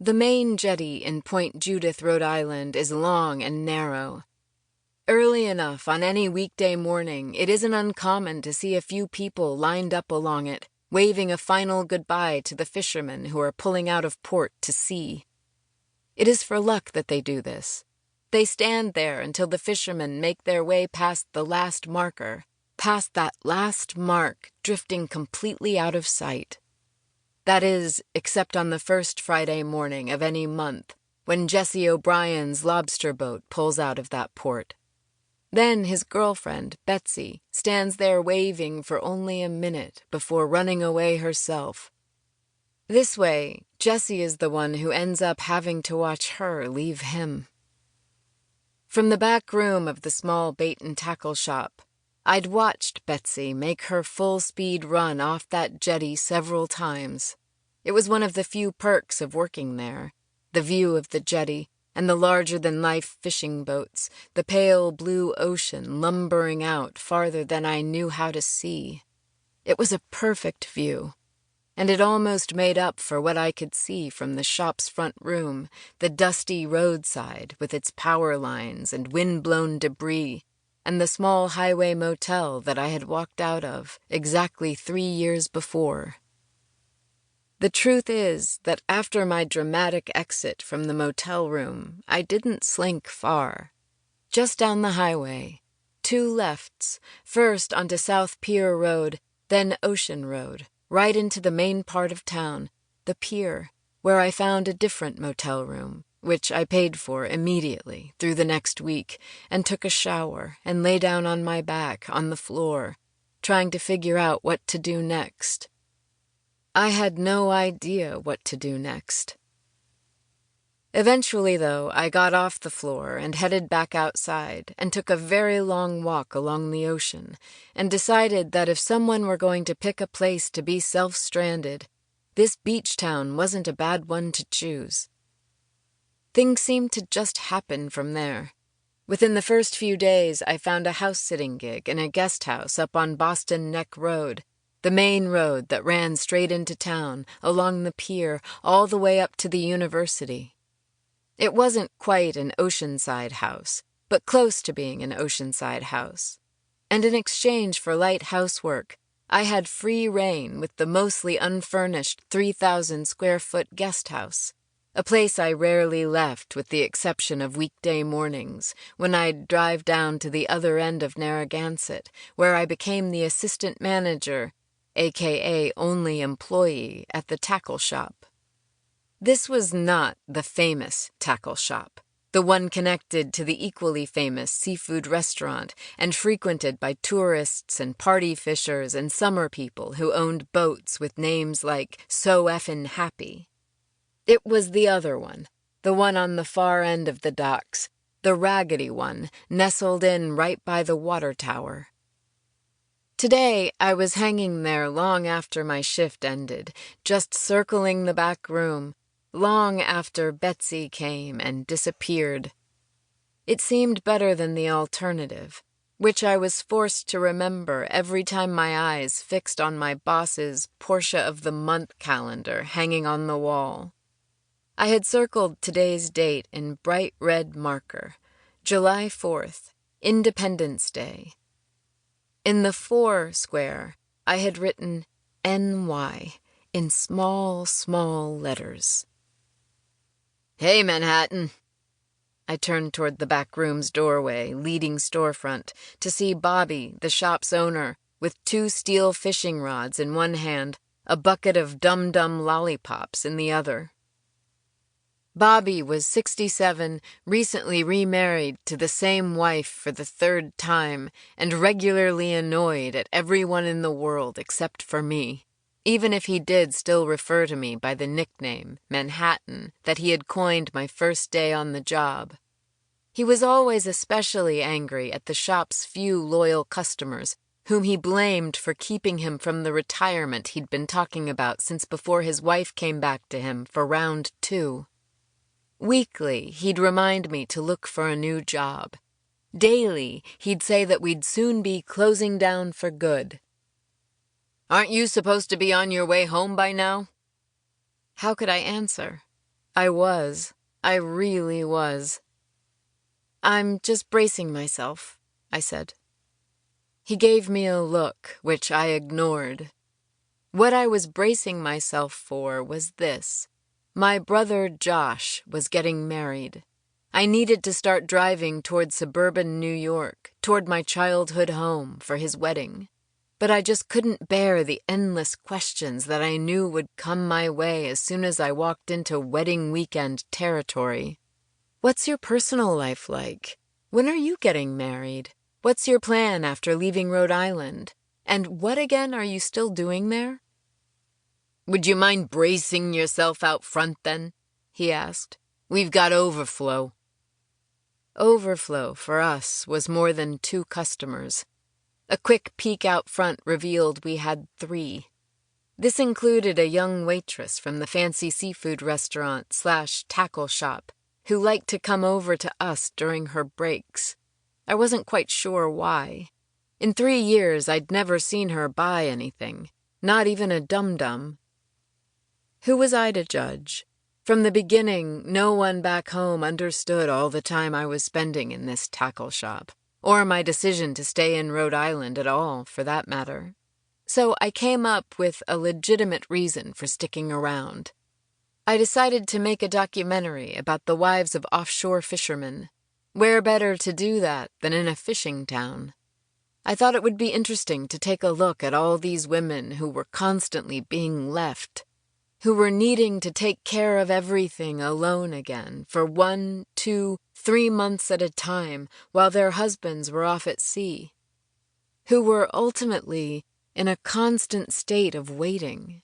The main jetty in Point Judith, Rhode Island, is long and narrow. Early enough on any weekday morning, it isn't uncommon to see a few people lined up along it, waving a final goodbye to the fishermen who are pulling out of port to sea. It is for luck that they do this. They stand there until the fishermen make their way past the last marker, past that last mark drifting completely out of sight. That is, except on the first Friday morning of any month, when Jesse O'Brien's lobster boat pulls out of that port. Then his girlfriend, Betsy, stands there waving for only a minute before running away herself. This way, Jesse is the one who ends up having to watch her leave him. From the back room of the small bait and tackle shop, I'd watched Betsy make her full-speed run off that jetty several times. It was one of the few perks of working there, the view of the jetty, and the larger-than-life fishing boats, the pale blue ocean lumbering out farther than I knew how to see. It was a perfect view, and it almost made up for what I could see from the shop's front room, the dusty roadside with its power lines and wind-blown debris, and the small highway motel that I had walked out of exactly 3 years before. The truth is that after my dramatic exit from the motel room, I didn't slink far. Just down the highway, 2 lefts, first onto South Pier Road, then Ocean Road, right into the main part of town, the pier, where I found a different motel room, which I paid for immediately through the next week, and took a shower and lay down on my back on the floor, trying to figure out what to do next. I had no idea what to do next. Eventually, though, I got off the floor and headed back outside and took a very long walk along the ocean and decided that if someone were going to pick a place to be self-stranded, this beach town wasn't a bad one to choose. Things seemed to just happen from there. Within the first few days, I found a house-sitting gig in a guest house up on Boston Neck Road, the main road that ran straight into town, along the pier, all the way up to the university. It wasn't quite an oceanside house, but close to being an oceanside house. And in exchange for light housework, I had free reign with the mostly unfurnished 3,000-square-foot guest house, a place I rarely left with the exception of weekday mornings, when I'd drive down to the other end of Narragansett, where I became the assistant manager, aka only employee, at the tackle shop. This was not the famous tackle shop, the one connected to the equally famous seafood restaurant and frequented by tourists and party fishers and summer people who owned boats with names like So Effin' Happy. It was the other one, the one on the far end of the docks, the raggedy one, nestled in right by the water tower. Today, I was hanging there long after my shift ended, just circling the back room, long after Betsy came and disappeared. It seemed better than the alternative, which I was forced to remember every time my eyes fixed on my boss's Portia of the Month calendar hanging on the wall. I had circled today's date in bright red marker, July 4th, Independence Day. In the for square, I had written NY in small, small letters. "Hey, Manhattan." I turned toward the back room's doorway, leading storefront, to see Bobby, the shop's owner, with 2 steel fishing rods in one hand, a bucket of dum-dum lollipops in the other. Bobby was 67, recently remarried to the same wife for the 3rd time, and regularly annoyed at everyone in the world except for me, even if he did still refer to me by the nickname, Manhattan, that he had coined my first day on the job. He was always especially angry at the shop's few loyal customers, whom he blamed for keeping him from the retirement he'd been talking about since before his wife came back to him for round 2. Weekly, he'd remind me to look for a new job. Daily, he'd say that we'd soon be closing down for good. "Aren't you supposed to be on your way home by now?" How could I answer? I was. I really was. "I'm just bracing myself," I said. He gave me a look, which I ignored. What I was bracing myself for was this. My brother Josh was getting married. I needed to start driving toward suburban New York, toward my childhood home, for his wedding. But I just couldn't bear the endless questions that I knew would come my way as soon as I walked into wedding weekend territory. "What's your personal life like? When are you getting married? What's your plan after leaving Rhode Island? And what again are you still doing there?" "Would you mind bracing yourself out front then?" he asked. "We've got overflow." Overflow, for us, was more than 2 customers. A quick peek out front revealed we had 3. This included a young waitress from the fancy seafood restaurant/tackle shop who liked to come over to us during her breaks. I wasn't quite sure why. In 3 years, I'd never seen her buy anything, not even a dum-dum. Who was I to judge? From the beginning, no one back home understood all the time I was spending in this tackle shop, or my decision to stay in Rhode Island at all, for that matter. So I came up with a legitimate reason for sticking around. I decided to make a documentary about the wives of offshore fishermen. Where better to do that than in a fishing town? I thought it would be interesting to take a look at all these women who were constantly being left, who were needing to take care of everything alone again for 1, 2, 3 months at a time while their husbands were off at sea, who were ultimately in a constant state of waiting.